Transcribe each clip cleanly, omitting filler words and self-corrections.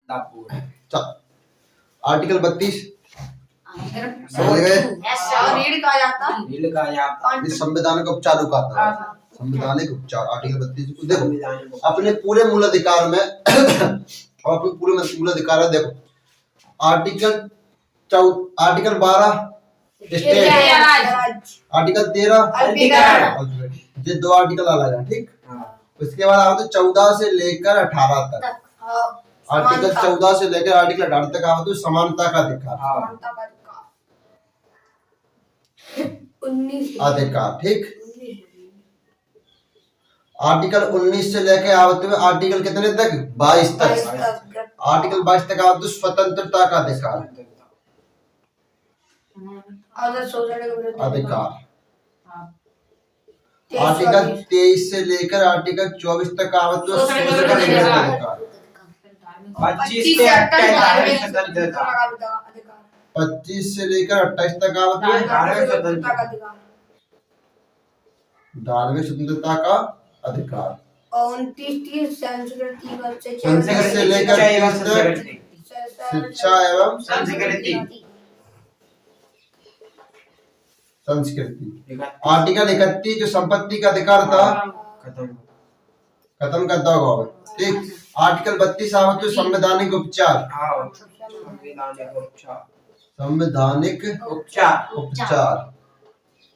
चल आर्टिकल 32 समझ गए। इस संवैधानिक उपचार को आता है संवैधानिक उपचार आर्टिकल 32 को देखो अपने पूरे मूलाधिकार में अब अपने पूरे मूलाधिकार है देखो आर्टिकल 12 स्टेट आर्टिकल 13 ये दो आर्टिकल अलग है ठीक। उसके बाद आओ तो 14 से लेकर 18 तक आर्टिकल 14 से लेकर आर्टिकल 18 तक आओ तो समानता का अधिकार ठीक। आर्टिकल 19 से लेकर आवते हुए आर्टिकल कितने तक 22 तक आर्टिकल 22 तक आवते हुए स्वतंत्रता का अधिकार आर्टिकल 23 से लेकर आर्टिकल 24 तक आवते हुए शोषण का अधिकार 25 से लेकर 28 तक आवते हुए धार्मिक स्वतंत्रता का अधिकार 29 से लेकर 30 तक शिक्षा एवं संस्कृति आर्टिकल 31 जो संपत्ति का अधिकार था खत्म करता होगा ठीक। आर्टिकल 32 आवत तो संवैधानिक उपचार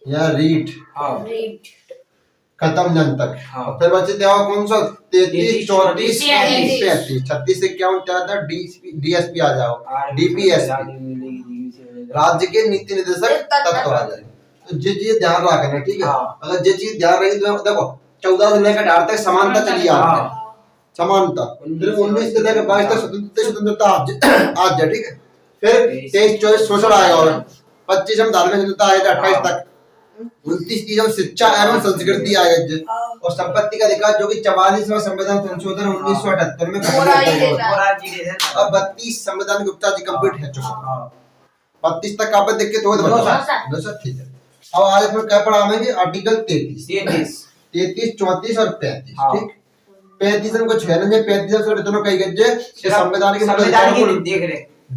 या रीट खत्म जन तक फिर बचे थे कौन सा 33 34 35 36 से क्या होता था डीएसपी आ जाओ डीपीएसपी राज्य के नीति निर्देशक तत्व आ जाए। तो ये चीज ध्यान रखना ठीक है। अगर ये चीज ध्यान रखेगी तो देखो 14 से लेकर 18 तक समानता चली आती है समानता फिर 19 से लेकर 22 तक स्वतंत्रता आज जाए ठीक है। फिर 23 24 शोषण आएगा और 25 हम धार्मिक स्वतंत्रता आएगा 28 तक 29 चीजों शिक्षा एवं संस्कृति आएगा और संपत्ति का अधिकार जो कि 44वां संविधान संशोधन 1978 में अब 32 संवैधानिक उपचार कंप्लीट है चुका 32 तक आप दिक्कत हो तो ठीक है। अब आज अपन क्या पढ़ाएंगे आर्टिकल 33 34 और 35 ठीक। 35 को छेड़ने 35 से दोनों कही गए ये संवैधानिक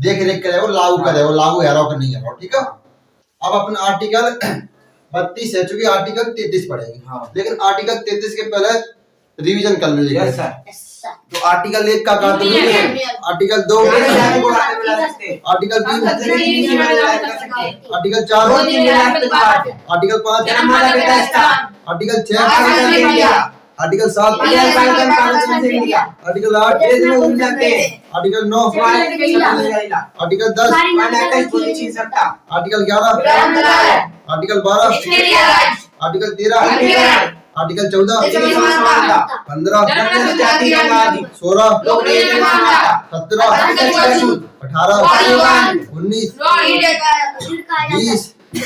देख रेख करे वो लागू करे वो लागू है और नहीं है ठीक है। अब अपन आर्टिकल 32 है चूंकि आर्टिकल 33 पढ़ेंगे लेकिन आर्टिकल 33 के पहले रिवीजन कर लीजिए तो आर्टिकल 1 का cartoon article 2 article 3 article 4 article 5 article 6 article 7 article 8 article 9 article 10 article 11 article 12 article 13 article 14 15 16 17 18 19 20 21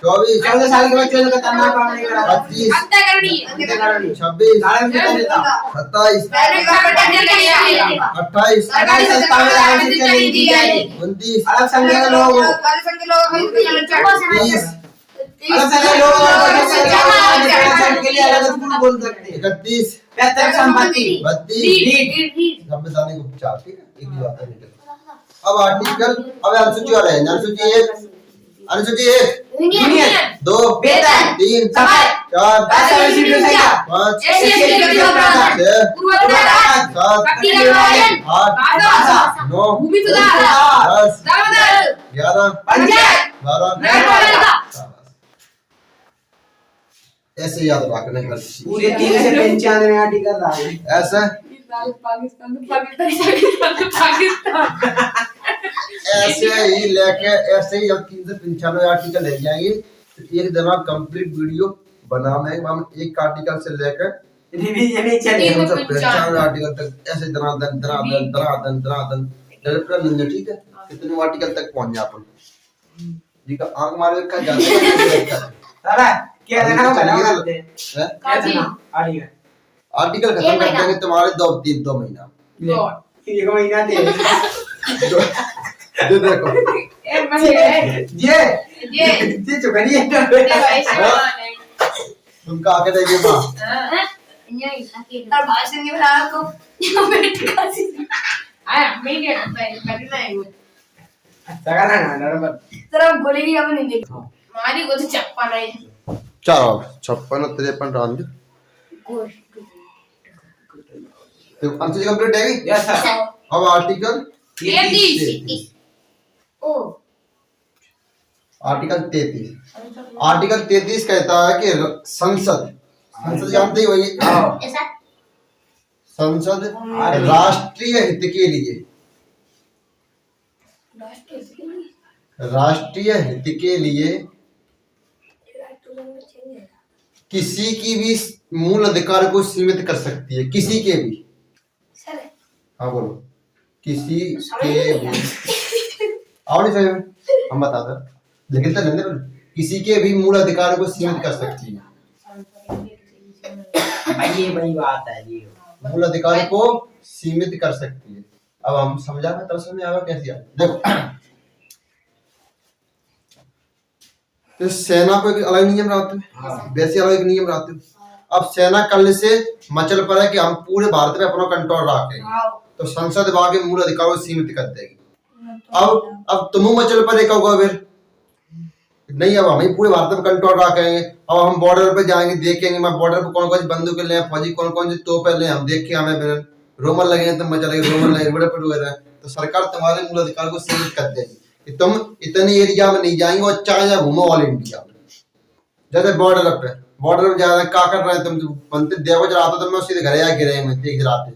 24 साल के बच्चों को करना पड़ेगा 25 26 27 28 29 अल्पसंख्यक लोग 30 के लिए अलग स्कूल बोल सकते हैं 31 पैतृक संपत्ति 32 संवैधानिक उपचार ठीक है एक ही बात है। अब आर्टिकल अब अनुसूची आ रहे हैं अनुसूची 1 यूनियन 2 वेतन 3 समय 4 5 6 7 9 भूमि सुधार 10 11 12 ऐसे याद रखना है पूरे 3 से 95 आर्टिकल ऐसा ऐसे ही लेके ऐसे ही हम 3 से 95 आर्टिकल ले जाएंगे तो एक दिन आप कंप्लीट वीडियो बनाना है हम एक आर्टिकल से लेकर रिवीजन ही चलेगा हम सब 95 आर्टिकल तक ऐसे दरादन ठीक है कितने आर्टिकल तक पहुंच जाए अपन जी का आंख मारे का जाते हैं सारा क्या देखा बनाते हैं आर्टिकल खत्म कर देंगे तुम्हारे 2 महीना एक महीना दे देखो ये चुप करिए उनका आके देंगे माँ भाषण नहीं बना तो सर गोली की अब नहीं देखी मारी को तो चप्पा नहीं चलो 56 और 53 राउंड तो आंसर कंप्लीट है गई यस सर अब आर्टिकल 33 ओ आर्टिकल 33 आर्टिकल 33 कहता है कि संसद संसद जानते ही वही ऐसा संसद राष्ट्रीय हित के लिए राष्ट्रीय हित के लिए किसी की भी मूल अधिकार को सीमित कर सकती है किसी के भी सर हाँ बोलो किसी के भी आओ नहीं समझ में हम बताते हैं लेकिन तो नहीं बोलो किसी के भी मूल अधिकार को सीमित कर सकती है भाई ये बड़ी बात है जी मूल अधिकार को सीमित कर सकती है अब हम समझा तब समझ में आएगा कैसे आएगा देखो तो सेना को एक अलग नियम रहते हैं वैसे अलग नियम रहते हैं अब सेना कल से मचल पर है कि हम पूरे भारत में अपना कंट्रोल रखेंगे तो संसद विभाग के मूल अधिकार को सीमित कर देगी अब तुम मचल पर एक होगा फिर नहीं अब हम ही पूरे भारत में कंट्रोल रखेंगे अब हम बॉर्डर पे जाएंगे देखेंगे मैं बॉर्डर पे कौन कौन सी बंदूक ले फौजी कौन कौन सी तोपें ले हम देख के हमें रोमन लगेंगे तो मचलेंगे रोमन लगेंगे बड़े पट वगैरह तो सरकार तुम्हारे मूल अधिकार को सीमित कर देगी कि तुम इतने एरिया में नहीं जाएंगे और चाहे घूमो ऑल इंडिया में जैसे बॉर्डर पे जा रहे क्या कर रहे हैं तुम मंत्री देखो चलाते तो मैं सीधे घर आके रहे हैं देख चलाते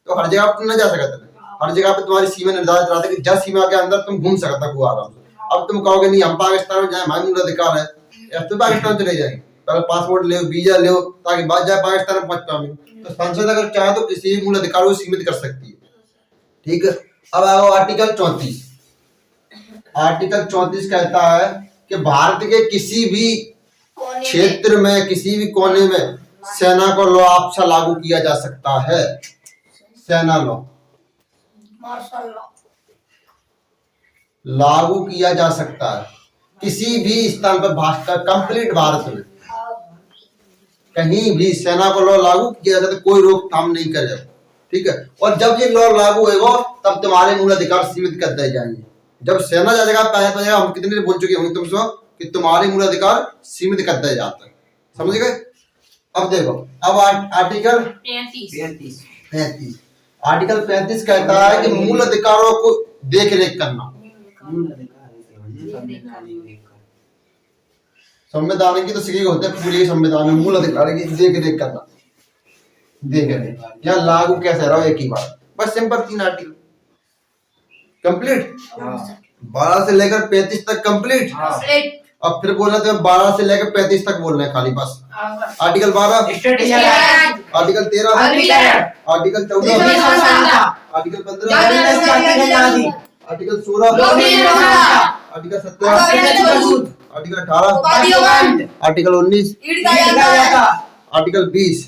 तो हर जगह तुम न जा सकते हर जगह पे तुम्हारी सीमा निर्धारित रहता है कि 10 सीमा के अंदर तुम घूम सकता हो आराम से अब तुम कहोगे नहीं हम पाकिस्तान में जाए हमारे मूल अधिकार है या तो पाकिस्तान चले जाएंगे पहले पासपोर्ट ले वीजा ले ताकि बाद जाए पाकिस्तान में पहुंच पाओगे तो संसद अगर चाहे तो किसी भी मूल अधिकार को सीमित कर सकती है ठीक है अब आओ आर्टिकल 34 आर्टिकल 34 कहता है कि भारत के किसी भी क्षेत्र में किसी भी कोने में सेना को लॉ आपसा लागू किया जा सकता है सेना लॉ मार्शल लॉ लागू किया जा सकता है किसी भी स्थान पर कंप्लीट भारत में कहीं भी सेना को लॉ लागू किया जाता है कोई रोकथाम नहीं करेगा ठीक है और जब ये लॉ लागू होगा तब तुम्हारे मूल अधिकार सीमित कर दिए जाएंगे जब सेना जाएगा पहले तो हम कितने बोल चुके होंगे तुमसे कि तुम्हारे मूल अधिकार सीमित कर दिया जाता है समझ गए अब देखो अब आर्टिकल 35 आर्टिकल 35 कहता है कि मूल अधिकारों को देख रेख करना संविधान की तो सीखे होते हैं पूरे संविधान में मूल अधिकार की देख रेख करना देख रेख या लागू कैसे रहा एक ही बात बस सिंपल 3 आर्टिकल कंप्लीट 12 से लेकर 35 तक कंप्लीट अब फिर बोल रहे थे 12 से लेकर 35 तक बोल रहे हैं खाली बस article 12 article 13 article 14 article 15 article 16 article 17 article 18 article 19 article 20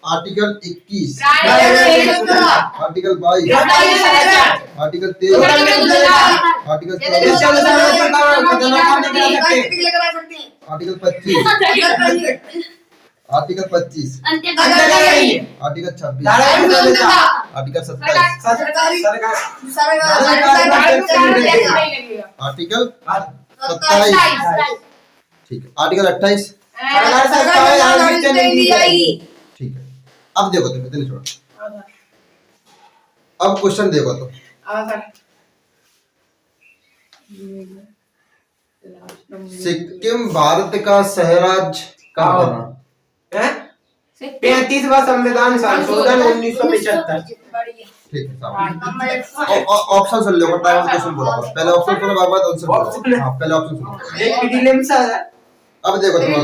article 21 article 22 article 23 article 24 article 25 article 25 article 26 article 27 article 27 ठीक है आर्टिकल 28 ठीक है अब देखो तुम इतने छोड़ो अब क्वेश्चन देखो तो सिक्किम भारत का सहराज कब बना 35वां संविधान संशोधन 1975 ठीक है ऑप्शन सुन लो क्वेश्चन बोला पहले ऑप्शन सुनो बाद आंसर बोलो हां पहले ऑप्शन सुनो एक प्रीलिम्स आ अब देखो तुम्हारा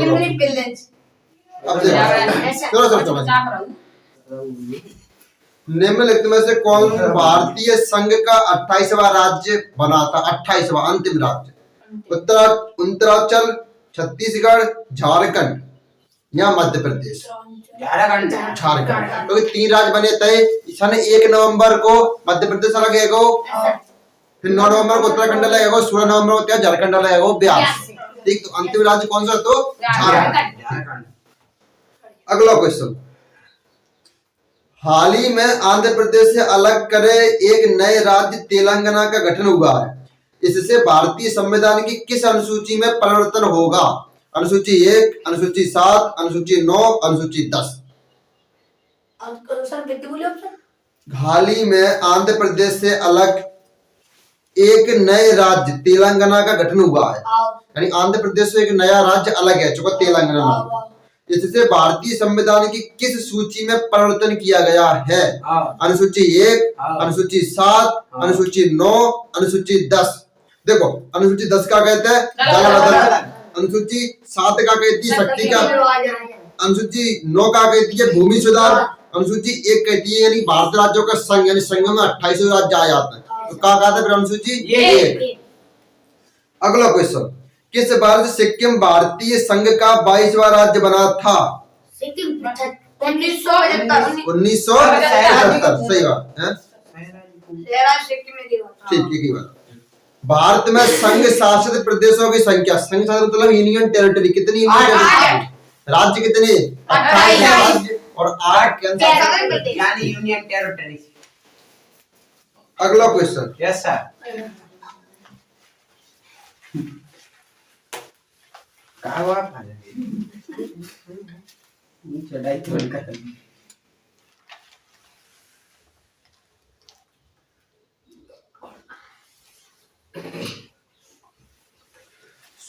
अब देखो चलो चलो निम्नलिखित में से कौन भारतीय संघ का 28वां राज्य बना था 28वां अंतिम राज्य उत्तरांचल छत्तीसगढ़ झारखंड या मध्य प्रदेश झारखंड क्योंकि 3 राज्य बने थे सन 1 नवंबर को मध्य प्रदेश लगेगा फिर 9 नवंबर को उत्तराखंड लगेगा 16 नवंबर को झारखंड लगेगा बिहार ठीक, तो अंतिम राज्य कौन सा है? तो झारखंड। झारखंड। अगला क्वेश्चन, हाल ही में आंध्र प्रदेश से अलग करे एक नए राज्य तेलंगाना का गठन हुआ है। इससे भारतीय संविधान की किस अनुसूची में परिवर्तन होगा? अनुसूची 1, अनुसूची 7, अनुसूची 9, अनुसूची 10। सर कितने बोले ऑप्शन? हाल ही में आंध्र प्रदेश से अलग एक नए राज्य तेलंगाना का गठन हुआ है, यानी आंध्र प्रदेश से एक नया राज्य अलग है जो तेलंगाना नाम। इससे भारतीय संविधान की किस सूची में परिवर्तन किया गया है? अनुसूची 1, अनुसूची 7, अनुसूची 9, अनुसूची 10। देखो अनुसूची 10 का कहते हैं दल बदल, अनुसूची 7 का कहती है शक्ति का, अनुसूची 9 का कहती है भूमि सुधार, अनुसूची 1 कहती है यानी भारत राज्यों का संघ, यानी संघ में 28 राज्य आ जाते हैं, तो क्या कहते हैं फिर अनुसूची 1। अगला क्वेश्चन, किस वर्ष सिक्किम भारतीय संघ का 22वां राज्य बना था? 1975। सही बात है, ठीक है बात। भारत में संघ शासित प्रदेशों की संख्या, संघ शासित मतलब यूनियन टेरिटरी, कितनी राज्य कितने? 28 राज्य और 8 केंद्र शासित प्रदेश, यानी यूनियन टेरिटरी। अगला क्वेश्चन, यस सर। कहाँ हुआ चढ़ाई तो कर।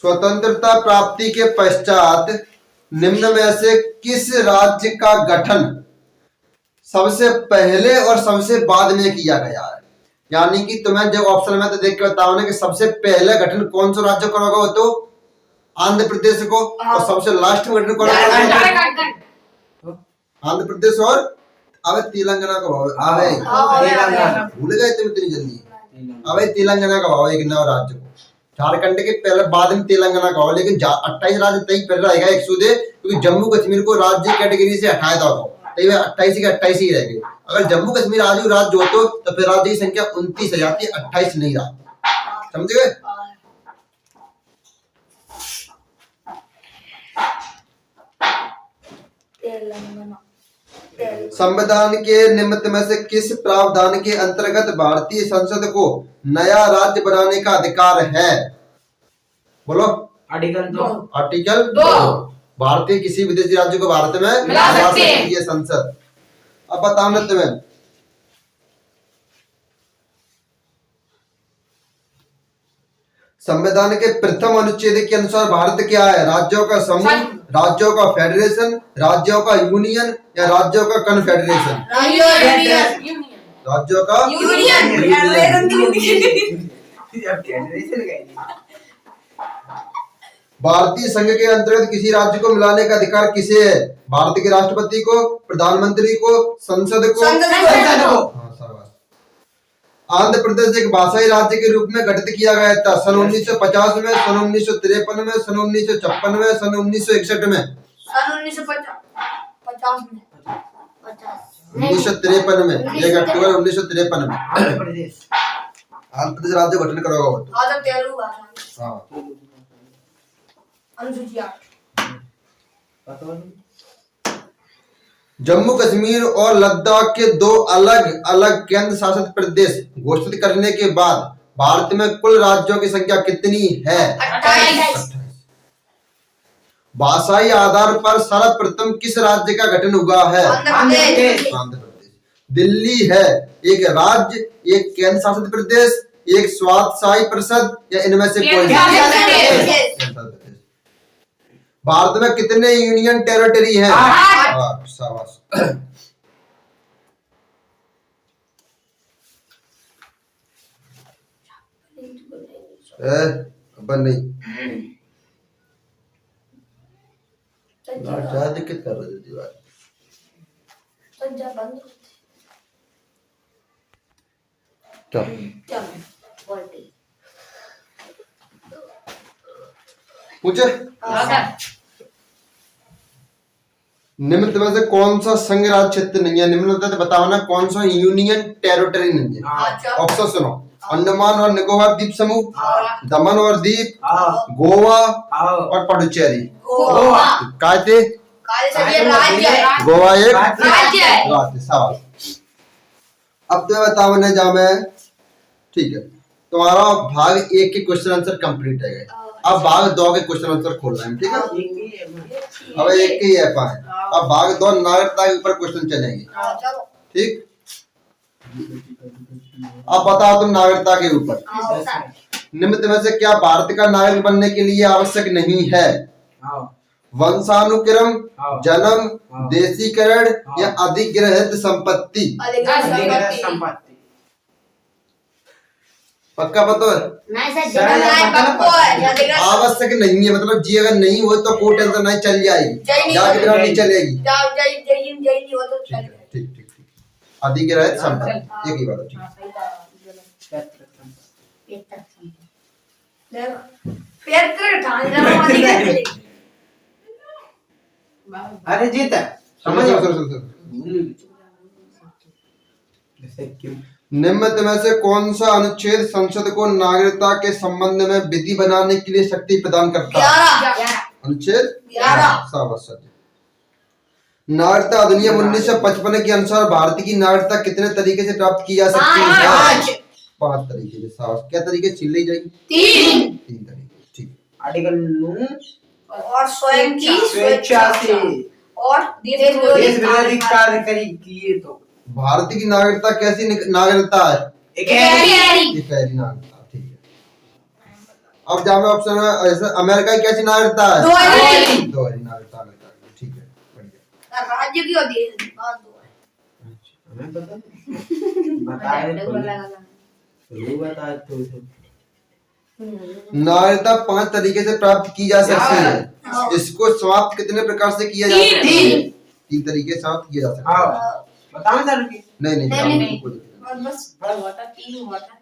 स्वतंत्रता प्राप्ति के पश्चात निम्न में से किस राज्य का गठन सबसे पहले और सबसे बाद में किया गया है? यानी कि तुम्हें जब ऑप्शन में तो देख के बताओ ना कि सबसे पहले गठन कौन सा राज्य करोगा, हो तो आंध्र प्रदेश को, और सबसे लास्ट में गठन करोगा आंध्र प्रदेश और अबे तेलंगाना का भाव, अबे भूल गए तुम इतनी जल्दी? अबे तेलंगाना का भाव एक नया राज्य को, झारखंड के पहले बाद में तेलंगाना का हो, लेकिन 28 राज्य तय पर रहेगा एक सूदे, क्योंकि जम्मू कश्मीर को राज्य कैटेगरी से हटाया था, तो 28 के 28 ही रहेंगे। अगर जम्मू कश्मीर आज राज्य हो तो फिर राज्य की संख्या 29 हो जाती है, 28 नहीं रहा। समझ गए? संविधान के निमित्त में से किस प्रावधान के अंतर्गत भारतीय संसद को नया राज्य बनाने का अधिकार है? बोलो। आर्टिकल 2। आर्टिकल 2। भारतीय किसी विदेशी राज्य को भारत में मिला सकती है संसद। अब बताओ ना तुम्हें, संविधान के प्रथम अनुच्छेद के अनुसार भारत क्या है? राज्यों का समूह, राज्यों का फेडरेशन, राज्यों का यूनियन या राज्यों का कन्फेडरेशन? राज्यों का भारतीय संघ के अंतर्गत किसी राज्य को मिलाने का अधिकार किसे है? भारत के राष्ट्रपति को, प्रधानमंत्री को, संसद को? आंध्र प्रदेश एक भाषाई राज्य के रूप में गठित किया गया था सन 1950 में, सन 1953 में, सन 1956 में, सन 1961 में? 1953 में, 1 अक्टूबर 1953 में आंध्र प्रदेश राज्य गठन करा हुआ। जम्मू कश्मीर और लद्दाख के 2 अलग अलग केंद्र शासित प्रदेश घोषित करने के बाद भारत में कुल राज्यों की संख्या कितनी है? 28। भाषाई आधार पर सर्वप्रथम किस राज्य का गठन हुआ है? आंध्र प्रदेश। दिल्ली है एक राज्य, एक केंद्र शासित प्रदेश, एक स्वायत्तशासी परिषद या इनमें से कोई? भारत में कितने यूनियन टेरिटरी हैं? 8। शाबाश। अपन नहीं क्या दिक्कत कर रही थी बात? पूछे निम्न में से कौन सा संघ राज्य क्षेत्र नहीं है? निम्न में बताओ ना कौन सा यूनियन टेरिटरी नहीं है? ऑप्शन सुनो, अंडमान और निकोबार द्वीप समूह, हाँ दमन और दीप, हाँ गोवा हाँ और पुडुचेरी। गोवा काय थे? ये राज्य है। गोवा एक राज्य है। राज्य। शाबाश। अब तो बताओ ने जामे, ठीक है, तुम्हारा भाग 1 के क्वेश्चन आंसर कंप्लीट है। अब भाग 2 के क्वेश्चन आंसर खोल रहे हैं, ठीक है। एक ही है ना। अब एक के ही है पाए। अब भाग 2 नागरिकता के ऊपर क्वेश्चन चलेंगे, चलो ठीक। अब बताओ तुम नागरिकता के ऊपर निम्न में से क्या भारत का नागरिक बनने के लिए आवश्यक नहीं है? हाँ वंशानुक्रम, हाँ। जन्म, हाँ। देशीकरण हाँ। या अधिग्रहित संपत्ति। अधिग्रहित संपत्ति। पक्का पता है? आवश्यक नहीं है, मतलब जी अगर नहीं हो तो कोई टेंशन नहीं, चल जाएगी, जाके बिना नहीं चलेगी। ठीक ठीक ठीक। अधिग्रहित संपत्ति एक ही बात है, ठीक। अरे जीत समझ जैसे क्यों निम्न में से कौन सा अनुच्छेद संसद को नागरिकता के संबंध में विधि बनाने के लिए शक्ति प्रदान करता है? अनुच्छेद 11। शाबाश। नागरिकता अधिनियम 1955 के अनुसार भारत की नागरिकता कितने तरीके से प्राप्त की जा सकती है? 5 तरीके से। शाबाश। क्या तरीके छीन ली जाएगी? 3 तरीके, ठीक। आर्टिकल 9 और स्वयं की स्वेच्छा से और देश विरोधी कार्य किए तो भारत की नागरिकता कैसी नागरिकता है? एक है एक ऐसी नागरिकता, ठीक है। अब जहाँ ऑप्शन है ऐसे अमेरिका की कैसी नागरिकता है? दोहरी नागरिकता, ठीक है, बढ़िया। राज्य की और देश की बात दो है। हमें पता नहीं बताए तो बताए तो नागरिकता 5 तरीके से प्राप्त की जा सकती है। इसको समाप्त कितने प्रकार से किया जा सकता है? 3 तरीके से समाप्त किया जा सकता है। हाँ बताओ सर की नहीं नहीं नहीं, नहीं, कोई दिक्कत नहीं। बस बड़ा हुआ था 3 हुआ था।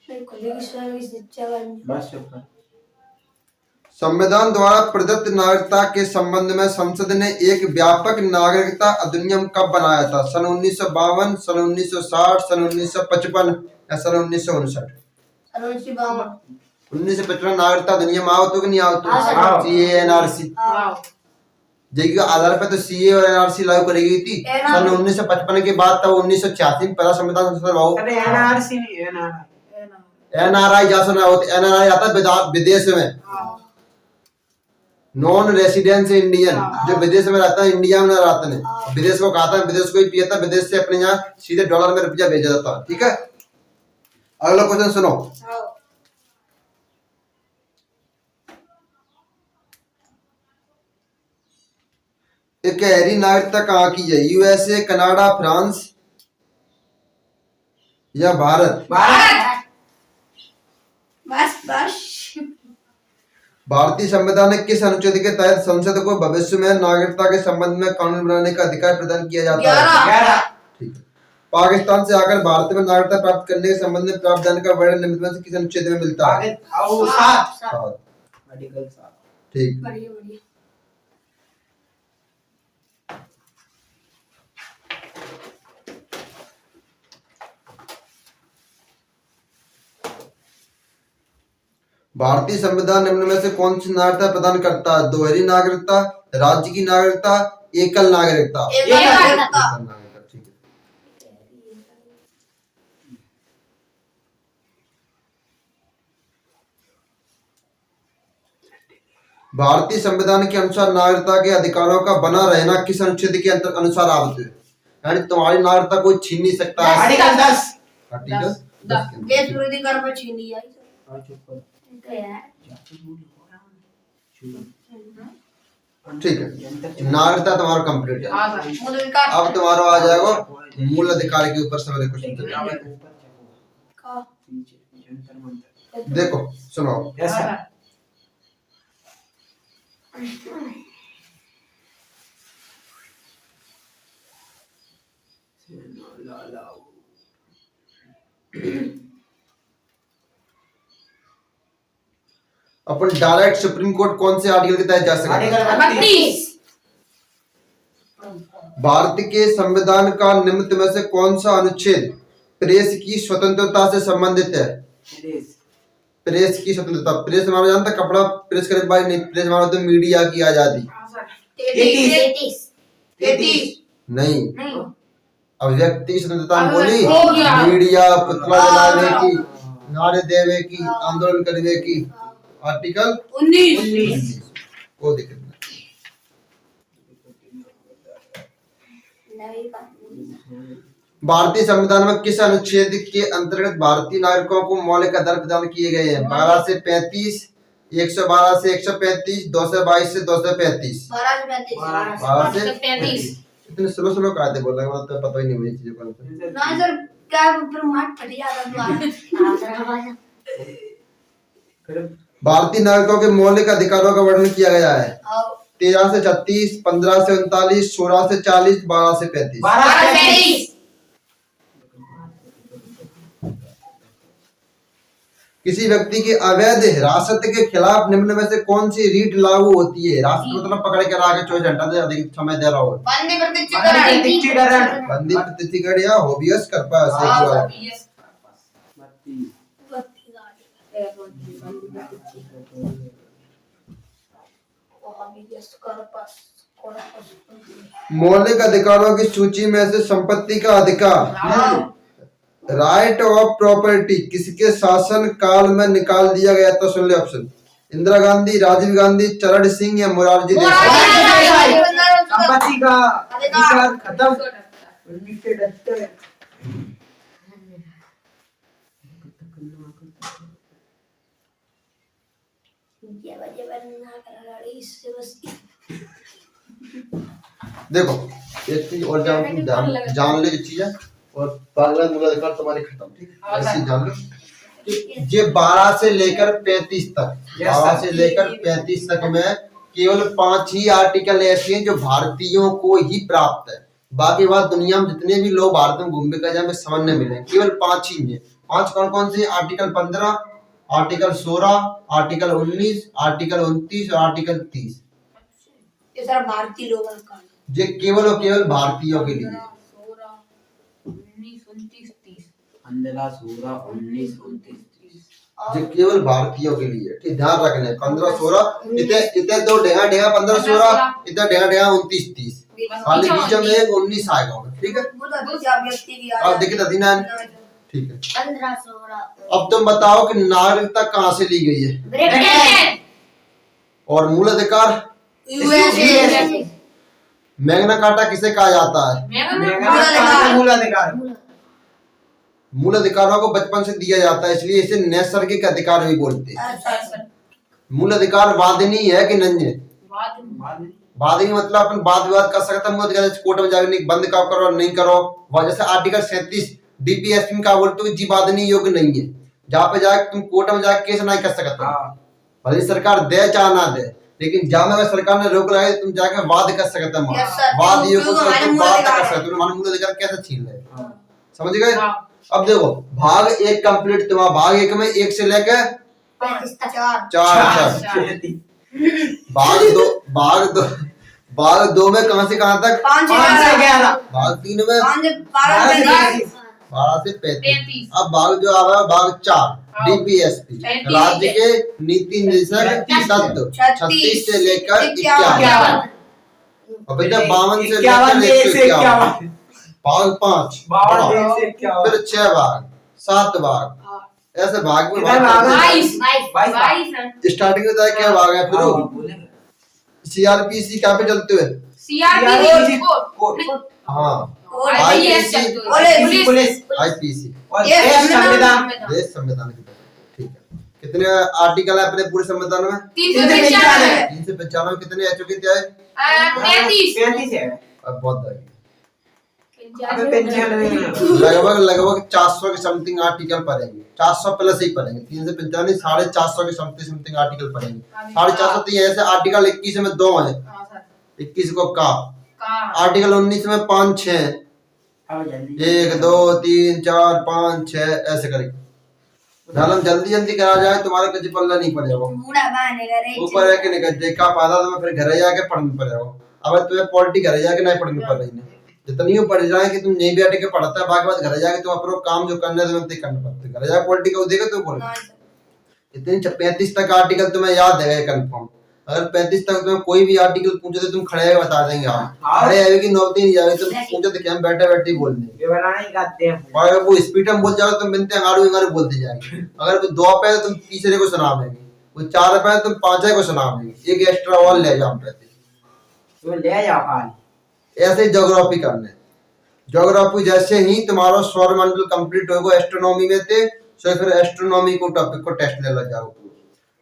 मेरे को देखो स्वयं की शिक्षा करनी। बस चुप संविधान द्वारा प्रदत्त नागरिकता के संबंध में संसद ने एक व्यापक नागरिकता अधिनियम कब बनाया था? सन 1952, सन 1960, सन 1955 या सन 1959? 1955 नागरिकता अधिनियम आओ तो कि नहीं आओ तो? आओ। सीए एनआरसी जिसके आधार पर तो सीए और एनआरसी लागू करी गई थी। सन 1955 के बाद तब 1986 में पहला संविधान संशोधन हुआ। अरे एनआरसी नहीं एनआरआई जा सुना हो तो एनआरआई आता है विदेश में, नॉन रेसिडेंस इंडियन, जो विदेश में रहता है, इंडिया में रहता है, विदेश को खाता है, विदेश को ही पिया था, विदेश से अपने यहाँ सीधे डॉलर में रुपया भेजा जाता है, ठीक है। अगला क्वेश्चन सुनो। एक गहरी नागरिकता कहाँ की है? यूएसए, कनाडा, फ्रांस या भारत? बस भारतीय संविधान में किस अनुच्छेद के तहत संसद को भविष्य में नागरिकता के संबंध में कानून बनाने का अधिकार प्रदान किया जाता है? ठीक है। पाकिस्तान से आकर भारत में नागरिकता प्राप्त करने के संबंध में प्रावधान का वर्णन निम्न में से किस अनुच्छेद में मिलता है? आर्टिकल 7 ठीक। बढ़िया बढ़िया। भारतीय संविधान निम्न में से कौन सी नागरिकता प्रदान करता है? दोहरी नागरिकता, राज्य की नागरिकता, एकल नागरिकता? एकल नागरिकता, ठीक है। भारतीय संविधान के अनुसार नागरिकता के अधिकारों का बना रहना किस अनुच्छेद के अनुसार आवश्यक है? यानी तुम्हारी नागरिकता कोई छीन नहीं सकता है। आर्टिकल 10 आर्टिकल 10 देश विरोधी कर पर छीन लिया ठीक है। नागरिकता तुम्हारा कंप्लीट है। अब तुम्हारा आ जाएगा मूल अधिकार के ऊपर सवाल क्वेश्चन। देखो सुनो, अपन डायरेक्ट सुप्रीम कोर्ट कौन से आर्टिकल के तहत जा सकते हैं? 32। भारत के संविधान का निम्न में से कौन सा अनुच्छेद प्रेस की स्वतंत्रता से संबंधित है। प्रेस प्रेस की स्वतंत्रता, प्रेस माना जानता कपड़ा प्रेस करे भाई, नहीं प्रेस माना तो मीडिया की आजादी। हाँ सर। 33 33 नहीं, नहीं अभिव्यक्ति की स्वतंत्रता अब बोली, हो गया। मीडिया पुतला जलावे की, हाँ। नारे देवे की, आंदोलन करने की। आर्टिकल 19 को दिक्कत नहीं। भारतीय संविधान में किस अनुच्छेद के अंतर्गत भारतीय नागरिकों को मौलिक अधिकार प्रदान किए गए हैं? 12 से 35, 112 से 135, 222 से 235। 12 से 35 इतने स्लो स्लो कहते बोल रहे हैं, मतलब पता ही नहीं मुझे चीजों का। ना सर क्या ऊपर मार फट जाता है। भारतीय नागरिकों के मौलिक अधिकारों का वर्णन किया गया है। 13 से 36, 15 से 39, 16 से 40, 12 से 35। 35 किसी व्यक्ति की अवैध हिरासत के खिलाफ निम्न में से कौन सी रीट लागू होती है? हिरासत मतलब पकड़ के रहा के 24 घंटा से अधिक समय दे रहा हो। बंदी प्रत्यक्षीकरण बंदी प्रत्यक्षीकरण या होबियस करपस एक ही बात। मौलिक अधिकारों की सूची में से संपत्ति का अधिकार, राइट ऑफ प्रॉपर्टी किसके शासन काल में निकाल दिया गया था? सुन ले ऑप्शन, इंदिरा गांधी, राजीव गांधी, चरण सिंह या मोरारजी देसाई। संपत्ति का अधिकार खत्म 1978। देखो एक चीज और जान ले चीज है, और बांग्ला मूल अधिकार तुम्हारे खत्म, ठीक है? ऐसे जान लो कि ये 12 से लेकर 35 तक, 12 से लेकर 35 तक में केवल 5 ही आर्टिकल ऐसे हैं जो भारतीयों को ही प्राप्त है। बाकी बात दुनिया में जितने भी लोग भारत में घूमने का जहाँ समझ नहीं मिले, केवल 5 ही हैं। 5 कौन कौन से? आर्टिकल 15, आर्टिकल 16, आर्टिकल 19, आर्टिकल 29 और आर्टिकल 30। ये सारा भारतीय लोगों का ये केवल और केवल भारतीयों के लिए। 15, 16, 19, 29, 30। जो केवल भारतीयों के लिए, ठीक ध्यान रखना है। 15, 16 इतने दो ढेगा ढेगा 15, 16 इतना ढेगा ढेगा 29, 30 खाली बीच में एक 19 आएगा, ठीक है? अब देखिए दीना, ठीक है। 15 16 अब तुम बताओ कि नागरिकता कहाँ से ली गई है? ब्रिटेन और मूल अधिकार? यूएसए मैग्ना कार्टा किसे कहा जाता है? मूल अधिकार। मूल अधिकारों को बचपन से दिया जाता है, इसलिए इसे नैसर्गिक अधिकार भी बोलते हैं। मूल अधिकार वादनीय है कि नहीं है? वादनीय मतलब अपन वाद विवाद कर सकते हैं। मूल अधिकार कोर्ट में जाकर बंद करो नहीं करो, जैसे आर्टिकल 37 डीपीएसपी में क्या बोलते हो जी वादनीय योग्य नहीं है, जहाँ पे जाके तुम कोर्ट में जाके केस नहीं कर सकते। भले सरकार दे चाहे ना दे, लेकिन जहाँ अगर सरकार ने रोक लगाई तुम जाके वाद कर सकते हो। वाद योग्य वाद कर सकते हो, तुम्हारा मूल अधिकार कैसे छीन रहे? समझ गए? अब देखो भाग 1 कंप्लीट, तुम्हारा भाग 1 में 1 से लेकर 4 तक। भाग 2 में कहां से कहां तक? 5 से 11। भाग 3 में 12 से 35। अब भाग जो आ रहा है भाग 4 डीपीएसपी, राज्य के नीति निर्देशक तत्व 36 से लेकर 51। और बेटा 52 से लेकर 151। भाग 5 फिर 6 भाग 7 भाग, ऐसे भाग में 22 स्टार्टिंग में बताया क्या भाग है? फिर सीआरपीसी क्या पे चलते हुए? सीआरपी हाँ आईपीसी पुलिस आईपीसी देश संविधान। देश संविधान की तरफ, ठीक है। कितने आर्टिकल है अपने पूरे संविधान में? 395 395। कितने आ चुके थे? 35 है। अब बहुत आ गए, लगभग लगभग 400 के समथिंग आर्टिकल पढ़ेंगे, 400 प्लस ही पढ़ेंगे। 3 से 95 450 के समथिंग आर्टिकल पढ़ेंगे। 450 तो ऐसे आर्टिकल 21 में 2 है, 21 को का आर्टिकल 19 में 5 6 1 2 3 4 5 6 ऐसे करेंगे। जल्दी जल्दी करा जाए तुम्हारा कुछ पल्ला नहीं पड़ेगा, ऊपर है कि नहीं देखा पाता तो मैं फिर घर जाके पढ़ना पड़ेगा। अब तुम्हें पॉलिटी घर जाके नहीं पढ़नी पड़ रही है, जितनी हो पढ़ जाए कि तुम नहीं बैठ के पढ़ता है, बाकी बात घर जाके तुम अपना काम जो करना है तुम्हें करना पड़ता है। घर जाके पॉलिटिकल को देगा तो बोल हाँ सर। इतने 35 तक आर्टिकल तुम्हें याद है कंफर्म। अगर 35 तक तुम्हें कोई भी आर्टिकल पूछे तो तुम खड़े आके बता देंगे हम। खड़े आए कि नौबत ही नहीं जाए तुम पूछो तो क्या हम बैठे बैठे ही बोल देंगे। ये बनाना ही करते हैं। और अगर वो स्पीड में बोल जाओ तो मिलते अंगारू बोलते जाएंगे। अगर वो 2 पे तुम तीसरे को सुना देंगे, वो 4 पे तुम 5 को सुना देंगे, एक एक्स्ट्रा और ले जाओ पे तो ले जाओ खाली। ऐसे ही ज्योग्राफी करना है। ज्योग्राफी जैसे ही तुम्हारा सौरमंडल कंप्लीट होगा एस्ट्रोनॉमी में थे, तो फिर एस्ट्रोनॉमी को टॉपिक को टेस्ट ले लग जाओ।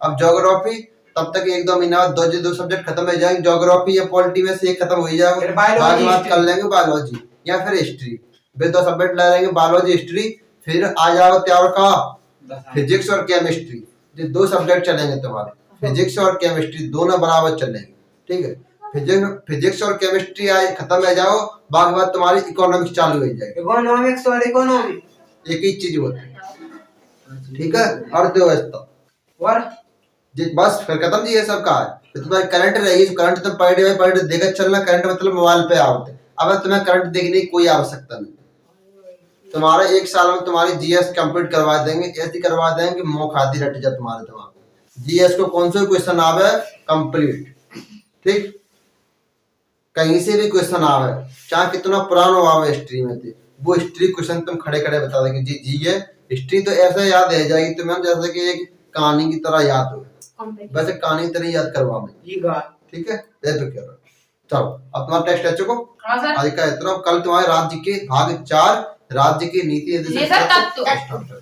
अब ज्योग्राफी तब तक 1-2 महीना बाद दो सब्जेक्ट खत्म हो जाएंगे, ज्योग्राफी या पॉलिटी में से एक खत्म हो जाएगा, फिर बाद में बायोलॉजी कर लेंगे बायोलॉजी या फिर हिस्ट्री। वे 2 सब्जेक्ट ले लेंगे बायोलॉजी हिस्ट्री, फिर आ जाओ त्यार का फिजिक्स और केमिस्ट्री। ये 2 सब्जेक्ट चलेंगे तुम्हारे, फिजिक्स और केमिस्ट्री दोनों बराबर चलेंगे, ठीक है। फिजिक्स और केमिस्ट्री आए खत्म हो जाओ, बाकी बात तुम्हारी इकोनॉमिक्स चालू हो जाएगी। इकोनॉमिक्स और इकोनॉमी एक ही चीज होती है, ठीक है। अर्थव्यवस्था और बस फिर खत्म जी, ये सब का है। तो तुम्हारी करंट रहेगी, करंट तुम पर डे देखकर चलना। करंट मतलब मोबाइल पे आओगे, अब तुम्हें करंट देखने की कोई आवश्यकता नहीं। तुम्हारा 1 साल में तुम्हारी जीएस कंप्लीट करवा देंगे, ऐसी करवा देंगे कि मुंह खाती रट जा तुम्हारे दिमाग में। जीएस को कौन सा क्वेश्चन आवे कंप्लीट, ठीक। कहीं से भी क्वेश्चन आवे, चाहे कितना पुराना आवे हिस्ट्री में थे, वो हिस्ट्री क्वेश्चन तुम खड़े खड़े बता देंगे। जी जी है हिस्ट्री तो ऐसा याद रह जाएगी तुम्हें जैसे कि एक कहानी की तरह याद हो, वैसे कहानी की तरह याद करवा में, ठीक है। ये तो कह रहा हूँ। चलो अब तुम्हारा टेस्ट है चुको। हाँ सर। आज का इतना, कल तुम्हारे राज्य के भाग 4 राज्य की नीति ये सर तब तो स्टार्ट